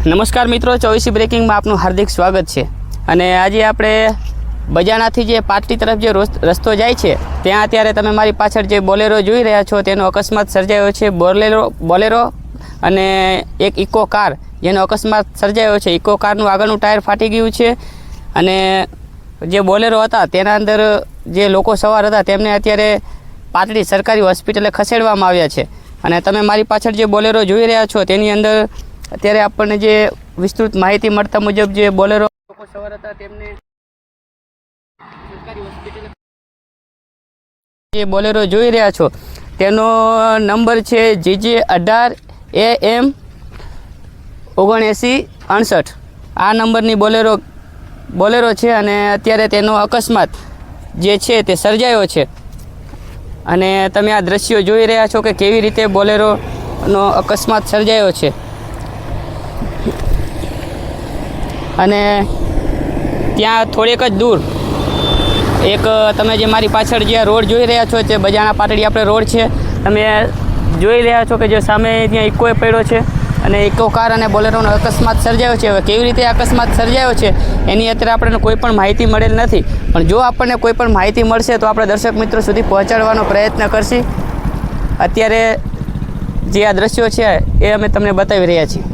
નમસ્કાર મિત્રો, 24 બ્રેકિંગમાં આપનું હાર્દિક સ્વાગત છે। અને આજે આપણે બજાણાથી જે પાટલી તરફ જે રસ્તો જાય છે ત્યાં અત્યારે તમે મારી પાછળ જે બોલેરો જોઈ રહ્યા છો તેનો અકસ્માત સર્જાયો છે। બોલેરો અને એક ઇકો કાર જેનો અકસ્માત સર્જાયો છે। ઇકો કારનું આગળનું ટાયર ફાટી ગયું છે અને જે બોલેરો હતા તેના અંદર જે લોકો સવાર હતા તેમને અત્યારે પાટલી સરકારી હોસ્પિટલે ખસેડવામાં આવ્યા છે। અને તમે મારી પાછળ જે બોલેરો જોઈ રહ્યા છો તેની અંદર અત્યારે આપણને જે વિસ્તૃત માહિતી મળતા મુજબ જે બોલેરો લોકો સવાર હતા તેમને સરકારી હોસ્પિટલે જે બોલેરો જોઈ રહ્યા છો તેનો નંબર છે JJ18 AM 7968। આ નંબરની બોલેરો છે અને અત્યારે તેનો અકસ્માત જે છે તે સર્જાયો છે। અને તમે આ દ્રશ્યો જોઈ રહ્યા છો કે કેવી રીતે બોલેરોનો અકસ્માત સર્જાયો છે। અને ત્યાં થોડેક જ દૂર એક તમે જે મારી પાછળ જે રોડ જોઈ રહ્યા છો તે બજાણા પાટડી આપણે રોડ છે। તમે જોઈ રહ્યા છો કે જે સામે ત્યાં ઇકોએ પડ્યો છે અને ઇકો કાર અને બોલેરોનો અકસ્માત સર્જાયો છે। હવે કેવી રીતે અકસ્માત સર્જાયો છે એની અત્યારે આપણને કોઈ પણ માહિતી મળેલ નથી, પણ જો આપણને કોઈ પણ માહિતી મળશે તો આપણે દર્શક મિત્રો સુધી પહોંચાડવાનો પ્રયત્ન કરશી। અત્યારે જે આ દ્રશ્યો છે એ અમે તમને બતાવી રહ્યા છીએ।